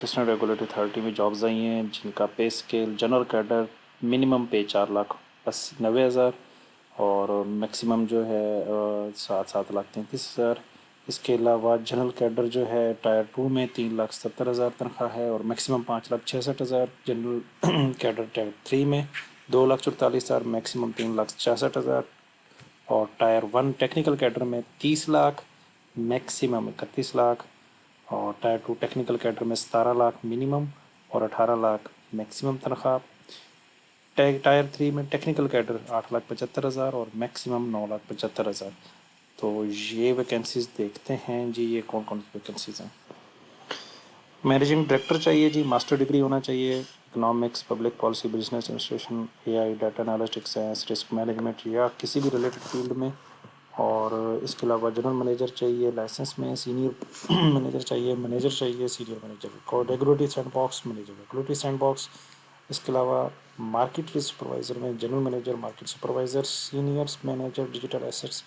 Assistant regulatory authority میں jobs آئی ہیں جن کا pay scale general cadre minimum pay 4,90,000 اور میکسیمم جو ہے 7,33,000. اس کے علاوہ جنرل کیڈر جو ہے ٹائر 2 میں 3,70,000 تنخواہ ہے اور میکسیمم 5,66,000. جنرل کیڈر ٹائر 3 میں 2,44,000 میکسیمم 3,66,000 اور ٹائر 1 ٹیکنیکل کیڈر میں 30 لاکھ میکسیمم 31 لاکھ اور ٹائر 2 ٹیکنیکل کیڈر میں 17 لاکھ منیمم اور 18 لاکھ میکسیمم تنخواہ. ٹائر 3 میں ٹیکنیکل کیڈر 8,75,000 اور میکسیمم 9,75,000. تو یہ ویکینسیز دیکھتے ہیں جی. یہ کون کون سی ویکینسیز ہیں؟ مینیجنگ ڈائریکٹر چاہیے جی، ماسٹر ڈگری ہونا چاہیے economics, public policy, business administration, A I, data analytics, science, risk management یا کسی بھی ریلیٹڈ فیلڈ میں. اور اس کے علاوہ جنرل مینیجر چاہیے لائسنس میں، سینئر مینیجر چاہیے، سینئر مینیجر اور regulatory sandbox manager regulatory sandbox. اس کے علاوہ مارکیٹ رسک سپروائزر میں general manager market supervisor, senior manager digital assets,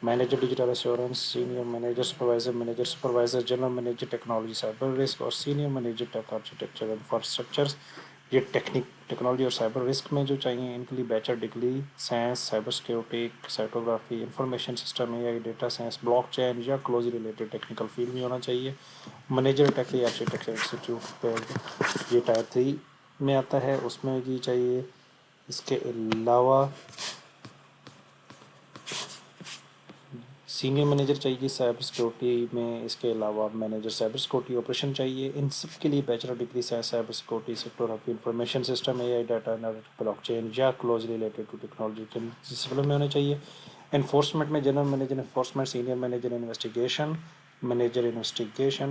manager digital assurance, senior manager supervisor, general manager technology cyber risk اور senior manager tech architecture infrastructure. یہ technology اور cyber risk میں جو چاہیے ان کے لیے bachelor degree science, cyber security, سائٹوگرافی، information system, A I, data science, block چین یا کلوزلی ریلیٹڈ ٹیکنیکل فیلڈ میں ہونا چاہیے. مینیجر ٹیک آرکیٹیکچر انسٹیٹیوٹ یہ ٹائر 3 میں آتا ہے، اس میں بھی چاہیے. اس کے علاوہ سینئر مینیجر چاہیے سائبر سیکیورٹی میں. اس کے علاوہ مینیجر سائبر سیکیورٹی آپریشن چاہیے. ان سب کے لیے bachelor degree cyber security, sector of information system, A I, data analytics, blockchain یا کلوزلی ریلیٹڈ ٹو ٹیکنالوجی کے ڈسپلن میں ہونا چاہیے. انفورسمنٹ میں general manager enforcement, senior manager investigation,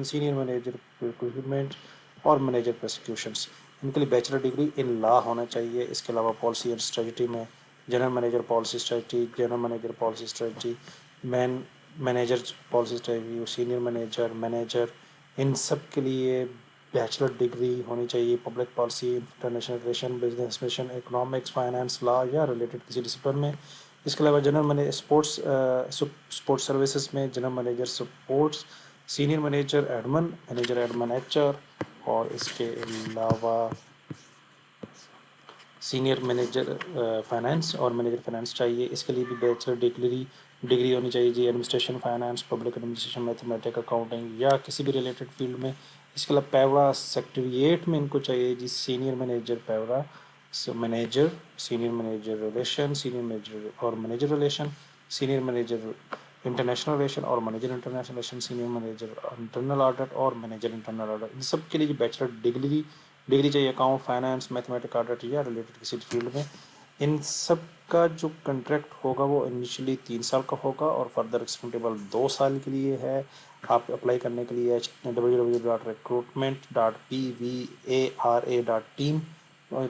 senior manager recruitment اور مینیجر پروسیکیوشنس. ان کے لیے بیچلر ڈگری ان لا ہونا چاہیے. اس کے علاوہ پالیسی اینڈ اسٹریٹجی میں general manager policy strategy, manager policy strategy, senior manager ان سب کے لیے بیچلر ڈگری ہونی چاہیے. Public policy, international relation, business administration, economics, finance, law یا ریلیٹڈ کسی ڈسپلن میں. اس کے علاوہ جنرل مینیجر سپورٹس سروسز میں general manager sports, senior manager admin H R اور اس کے علاوہ سینئر مینیجر فائنانس اور مینیجر فائنانس چاہیے. اس کے لیے بھی بیچلر ڈگری ہونی چاہیے جی. Administration, finance, public administration, mathematic, accounting یا کسی بھی ریلیٹڈ فیلڈ میں. اس کے علاوہ پیورا سیکریٹریٹ میں ان کو چاہیے جی senior manager PVARA manager, senior manager relation, senior manager اور manager relation, senior manager international relation اور manager international relation, senior manager internal audit اور مینیجر انٹرنل آڈٹ. ان سب کے لیے بیچلر ڈگری چاہیے اکاؤنٹ، فائنانس، میتھمیٹک، آڈٹ یا related کسی فیلڈ میں. ان سب کا جو کنٹریکٹ ہوگا وہ انیشلی 3 سال کا ہوگا اور فردر ایکسٹینڈیبل 2 سال کے لیے ہے. آپ اپلائی کرنے کے لیے www.recruitment.pvara.team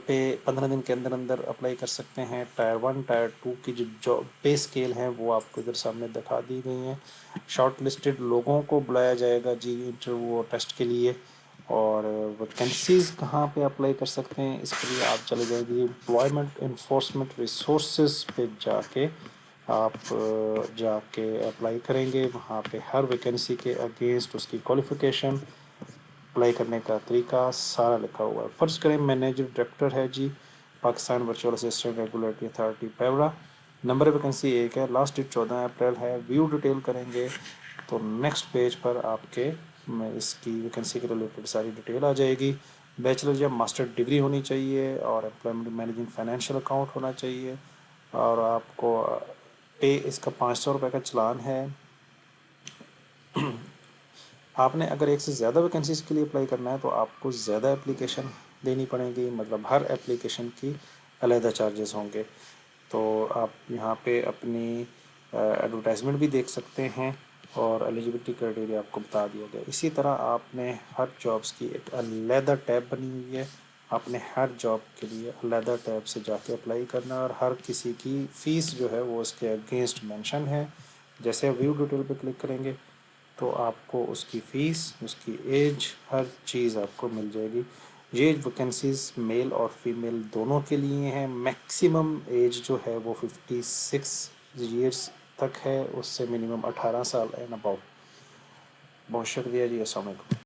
پہ 15 دن کے اندر اپلائی کر سکتے ہیں. ٹائر 1 ٹائر 2 کی جو پے اسکیل ہیں وہ آپ کو ادھر سامنے دکھا دی گئی ہیں. شارٹ لسٹڈ لوگوں کو بلایا جائے گا جی انٹرویو اور ٹیسٹ کے لیے. اور ویکینسیز کہاں پہ اپلائی کر سکتے ہیں اس کے لیے آپ چلے جائیں گے امپلائمنٹ انفورسمنٹ ریسورسز پہ آپ جا کے اپلائی کریں گے. وہاں پہ ہر ویکینسی کے اگینسٹ اس کی کوالیفیکیشن، اپلائی کرنے کا طریقہ سارا لکھا ہوا ہے. فرض کریں مینیجر ڈائریکٹر ہے جی Pakistan virtual assistant regulatory authority PVARA. Number vacancy 1 ہے، لاسٹ ڈیٹ 14 اپریل ہے. ویو ڈیٹیل کریں گے تو نیکسٹ پیج پر آپ کے اس کی ویکینسی کے ریلیٹڈ ساری ڈیٹیل آ جائے گی. بیچلر یا ماسٹر ڈگری ہونی چاہیے اور امپلائمنٹ مینیجنگ فائنینشیل اکاؤنٹ ہونا چاہیے. اور آپ کو پے اس کا 500 روپے کا چلان ہے. آپ نے اگر ایک سے زیادہ ویکینسیز کے لیے اپلائی کرنا ہے تو آپ کو زیادہ اپلیکیشن دینی پڑے گی، مطلب ہر اپلیکیشن کی علیحدہ چارجز ہوں گے. تو آپ یہاں پہ اپنی ایڈورٹائزمنٹ بھی دیکھ سکتے ہیں اور ایلیجیبلٹی کرائٹیریا آپ کو بتا دیا گیا. اسی طرح آپ نے ہر جابس کی ایک علیحدہ ٹیب بنی ہوئی ہے. آپ نے ہر جاب کے لیے علیحدہ ٹیب سے جا کے اپلائی کرنا ہے اور ہر کسی کی فیس جو ہے وہ اس کے اگینسٹ مینشن ہے. جیسے ویو ڈیٹیل پہ کلک کریں گے تو آپ کو اس کی فیس، اس کی ایج، ہر چیز آپ کو مل جائے گی. یہ ویکینسیز میل اور فیمیل دونوں کے لیے ہیں. میکسیمم ایج جو ہے وہ 56 ایئرس تک ہے، اس سے منیمم 18 سال اینڈ ابو. بہت شکریہ جی. السلام علیکم.